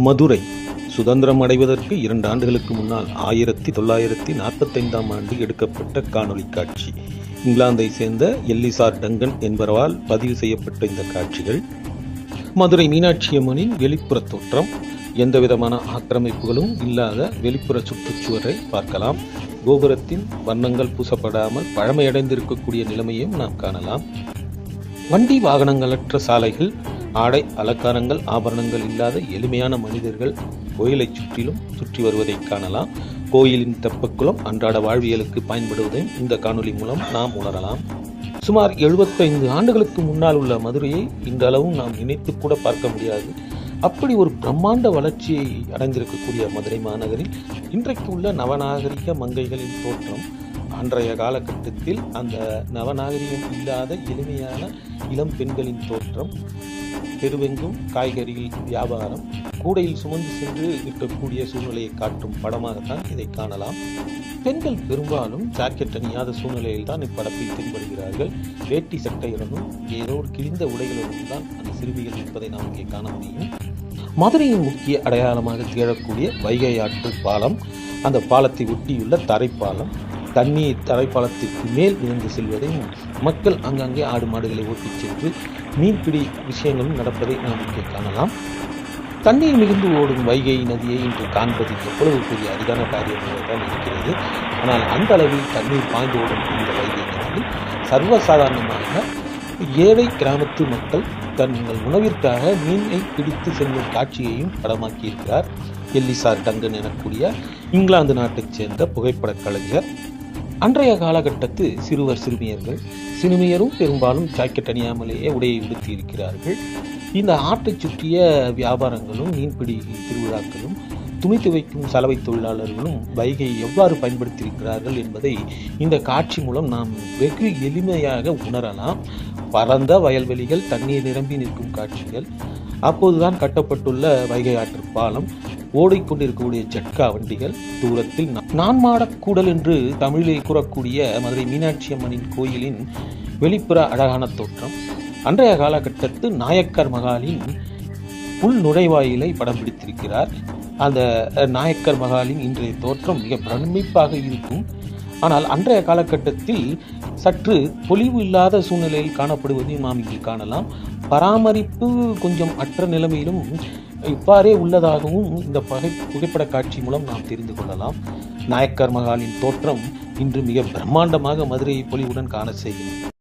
மதுரை சுதந்திரம் அடைவதற்கு 2 ஆண்டுகளுக்கு முன்னால் 1945ஆம் ஆண்டு எடுக்கப்பட்ட காணொளி காட்சி. இங்கிலாந்தை சேர்ந்த எல்லிசார் டங்கன் என்பவரால் பதிவு செய்யப்பட்ட இந்த காட்சிகள் மதுரை மீனாட்சி அம்மனின் வெளிப்புற தோற்றம். எந்தவிதமான ஆக்கிரமிப்புகளும் இல்லாத வெளிப்புற சுற்றுச்சுவரை பார்க்கலாம். கோபுரத்தின் வண்ணங்கள் பூசப்படாமல் பழமையடைந்திருக்கக்கூடிய நிலைமையும் நாம் காணலாம். வண்டி வாகனங்களற்ற சாலைகள், ஆடை அலங்காரங்கள் ஆபரணங்கள் இல்லாத எளிமையான மனிதர்கள் கோயிலை சுற்றி வருவதை காணலாம். கோயிலின் தெப்பக்குளம் அன்றாட வாழ்வியலுக்கு பயன்படுவதையும் இந்த காணொளி மூலம் நாம் உணரலாம். சுமார் 75 ஆண்டுகளுக்கு முன்னால் உள்ள மதுரையை இன்றளவும் நாம் நினைத்து கூட பார்க்க முடியாது. அப்படி ஒரு பிரம்மாண்ட வளர்ச்சியை அடைந்திருக்கக்கூடிய மதுரை மாநகரில் இன்றைக்கு உள்ள நவநாகரிக மங்கைகளின் தோற்றம் அன்றைய காலகட்டத்தில் அந்த நவநாகரிகம் இல்லாத எளிமையான இளம் பெண்களின் தோற்றம், தெருவெங்கும் காய்கறிகள் வியாபாரம், கூடையில் சுமந்து சென்று விற்கக்கூடிய சூழ்நிலையை காட்டும் படமாகத்தான் இதை காணலாம். பெண்கள் பெரும்பாலும் ஜாக்கெட் அணியாத சூழ்நிலையில் தான் இப்படத்தில் தென்படுகிறார்கள். வேட்டி சட்டையுடனும் ஏதோ ஒரு கிழிந்த உடைகளுடன் தான் அந்த சிறுமிகள் இருப்பதை நாம் இங்கே காண முடியும். மதுரையின் முக்கிய அடையாளமாக திகழக்கூடிய வைகை ஆற்று பாலம், அந்த பாலத்தை ஒட்டியுள்ள தரைப்பாலம், தண்ணீர் தரைப்பாலத்திற்கு மேல் இருந்து செல்வதையும் மக்கள் அங்கங்கே ஆடு மாடுகளை ஓட்டிச் சென்று மீன்பிடி விஷயங்களும் நடப்பதை நாம் இங்கே காணலாம். தண்ணீர் மிகுந்து ஓடும் வைகை நதியை இன்று காண்பது எவ்வளவு பெரிய அரிதான காரியமாக தான் இருக்கிறது. ஆனால் அந்த அளவில் தண்ணீர் பாய்ந்து ஓடும் இந்த வைகை நதியில் சர்வசாதாரணமாக ஏழை கிராமத்து மக்கள் தங்கள் உணவிற்காக மீனை பிடித்து செல்லும் காட்சியையும் படமாக்கியிருக்கிறார் எல்லிசார் டங்கன் எனக்கூடிய இங்கிலாந்து நாட்டைச் சேர்ந்த புகைப்படக் கலைஞர். அன்றைய காலகட்டத்து சிறுமியரும் பெரும்பாலும் ஜாக்கெட் அணியாமலேயே உடையை உடுத்தி இருக்கிறார்கள். இந்த ஆட்டை சுற்றிய வியாபாரங்களும் மீன்பிடி திருவிழாக்களும் துணி துவைக்கும் சலவை தொழிலாளர்களும் வைகையை எவ்வாறு பயன்படுத்தியிருக்கிறார்கள் என்பதை இந்த காட்சி மூலம் நாம் வெகு எளிமையாக உணரலாம். பரந்த வயல்வெளிகள், தண்ணீர் நிரம்பி நிற்கும் காட்சிகள், அப்போதுதான் கட்டப்பட்டுள்ள வைகை ஆற்று பாலம், ஓடிக்கொண்டிருக்கக்கூடிய ஜட்கா வண்டிகள், தூரத்தில் நான்மாடக்கூடல் என்று தமிழிலே கூறக்கூடிய மதுரை மீனாட்சி அம்மனின் கோயிலின் வெளிப்புற அழகான தோற்றம். அன்றைய காலகட்டத்து நாயக்கர் மகாலின் உள் நுழைவாயிலை படம் பிடித்திருக்கிறார். அந்த நாயக்கர் மகாலின் இன்றைய தோற்றம் மிக பிரமிப்பாக இருக்கும். ஆனால் அன்றைய காலகட்டத்தில் சற்று பொலிவு இல்லாத சூழ்நிலையில் காணப்படுவதையும் நாம் இங்கு காணலாம். பராமரிப்பு கொஞ்சம் அற்ற நிலைமையிலும் இவ்வாறே உள்ளதாகவும் இந்த புகைப்பட காட்சி மூலம் நாம் தெரிந்து கொள்ளலாம். நாயக்கர் மகாலின் தோற்றம் இன்று மிக பிரம்மாண்டமாக மதுரையை பொலிவுடன் காண செய்யும்.